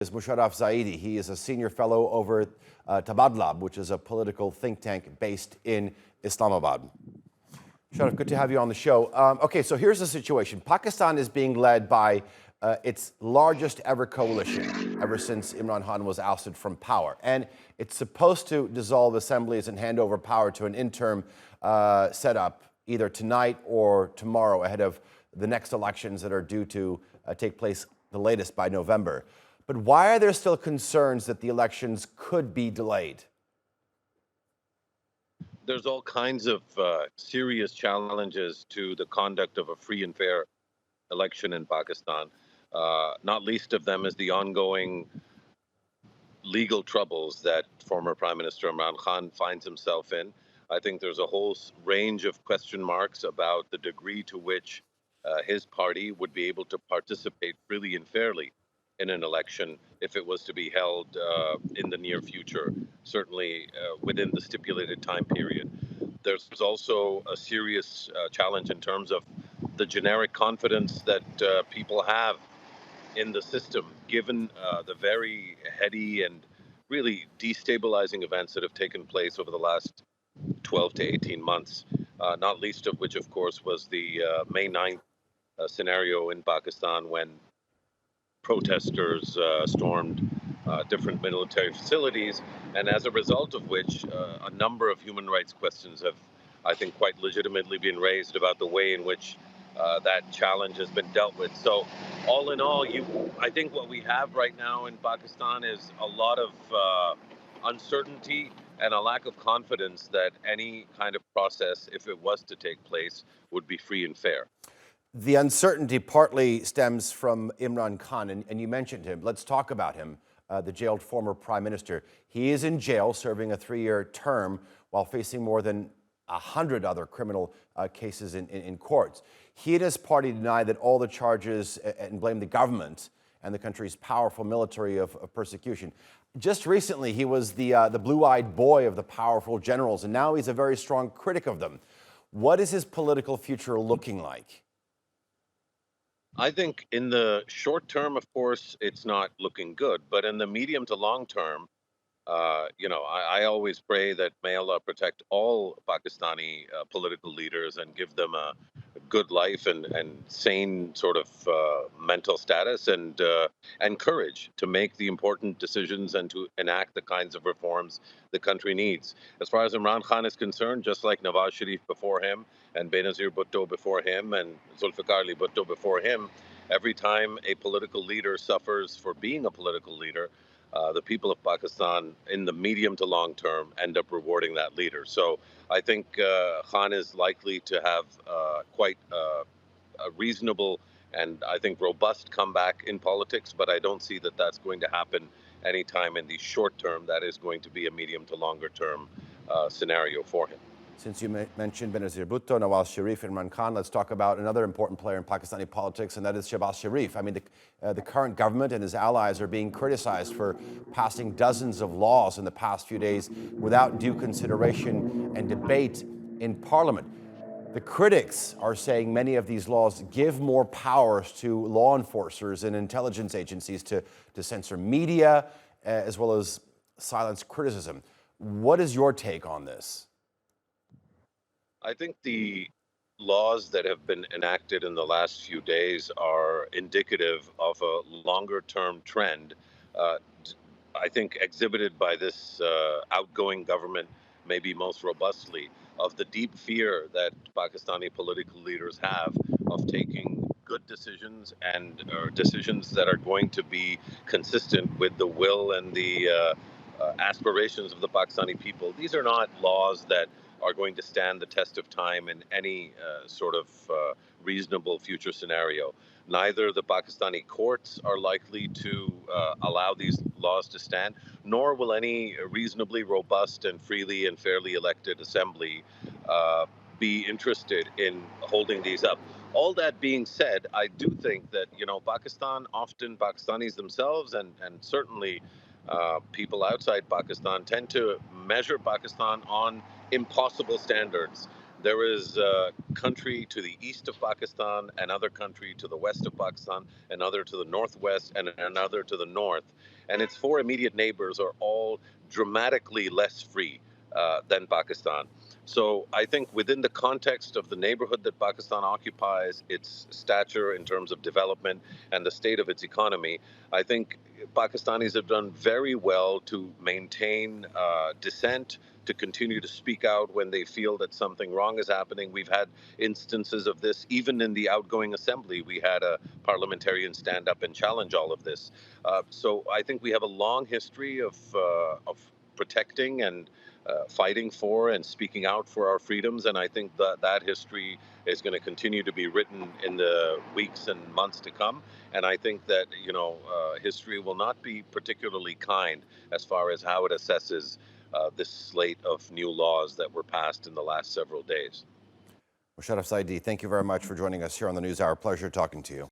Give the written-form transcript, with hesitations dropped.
Is Mosharraf Zaidi. He is a senior fellow over at Tabadlab, which is a political think tank based in Islamabad. Sharaf, good to have you on the show. Okay, so here's the situation. Pakistan is being led by its largest ever coalition ever since Imran Khan was ousted from power. And it's supposed to dissolve assemblies and hand over power to an interim setup either tonight or tomorrow ahead of the next elections that are due to take place the latest by November. But why are there still concerns that the elections could be delayed? There's all kinds of serious challenges to the conduct of a free and fair election in Pakistan. Not least of them is the ongoing legal troubles that former Prime Minister Imran Khan finds himself in. I think there's a whole range of question marks about the degree to which his party would be able to participate freely and fairly in an election if it was to be held in the near future, certainly within the stipulated time period. There's also a serious challenge in terms of the generic confidence that people have in the system, given the very heady and really destabilizing events that have taken place over the last 12 to 18 months, not least of which, of course, was the May 9th scenario in Pakistan when protesters stormed different military facilities, and as a result of which, a number of human rights questions have, I think, quite legitimately been raised about the way in which that challenge has been dealt with. So, all in all, I think what we have right now in Pakistan is a lot of uncertainty and a lack of confidence that any kind of process, if it was to take place, would be free and fair. The uncertainty partly stems from Imran Khan, and you mentioned him. Let's talk about him, the jailed former prime minister. He is in jail serving a 3-year term while facing more than 100 other criminal cases in courts. He and his party deny that all the charges and blame the government and the country's powerful military of persecution. Just recently, he was the blue-eyed boy of the powerful generals, and now he's a very strong critic of them. What is his political future looking like? I think in the short term, of course, it's not looking good. But in the medium to long term, I always pray that may Allah protect all Pakistani political leaders and give them a good life and sane sort of mental status and courage to make the important decisions and to enact the kinds of reforms the country needs. As far as Imran Khan is concerned, just like Nawaz Sharif before him and Benazir Bhutto before him and Zulfikar Ali Bhutto before him, every time a political leader suffers for being a political leader, the people of Pakistan in the medium to long term end up rewarding that leader. So I think Khan is likely to have quite a reasonable and I think robust comeback in politics, but I don't see that that's going to happen anytime in the short term. That is going to be a medium to longer term scenario for him. Since you mentioned Benazir Bhutto, Nawaz Sharif, Imran Khan, let's talk about another important player in Pakistani politics, and that is Shehbaz Sharif. I mean, the current government and his allies are being criticized for passing dozens of laws in the past few days without due consideration and debate in Parliament. The critics are saying many of these laws give more powers to law enforcers and intelligence agencies to censor media as well as silence criticism. What is your take on this? I think the laws that have been enacted in the last few days are indicative of a longer term trend, I think exhibited by this outgoing government maybe most robustly, of the deep fear that Pakistani political leaders have of taking good decisions and decisions that are going to be consistent with the will and the aspirations of the Pakistani people. These are not laws that are going to stand the test of time in any sort of reasonable future scenario. Neither the Pakistani courts are likely to allow these laws to stand, nor will any reasonably robust and freely and fairly elected assembly be interested in holding these up. All that being said, I do think that, Pakistan, often Pakistanis themselves and certainly people outside Pakistan tend to measure Pakistan on impossible standards. There is a country to the east of Pakistan, another country to the west of Pakistan, another to the northwest, and another to the north. And its four immediate neighbors are all dramatically less free than Pakistan. So I think within the context of the neighborhood that Pakistan occupies, its stature in terms of development and the state of its economy, I think Pakistanis have done very well to maintain dissent, to continue to speak out when they feel that something wrong is happening. We've had instances of this even in the outgoing assembly. We had a parliamentarian stand up and challenge all of this. So I think we have a long history of protecting and fighting for and speaking out for our freedoms. And I think that that history is going to continue to be written in the weeks and months to come. And I think that, history will not be particularly kind as far as how it assesses this slate of new laws that were passed in the last several days. Mosharraf Zaidi, thank you very much for joining us here on the NewsHour. Pleasure talking to you.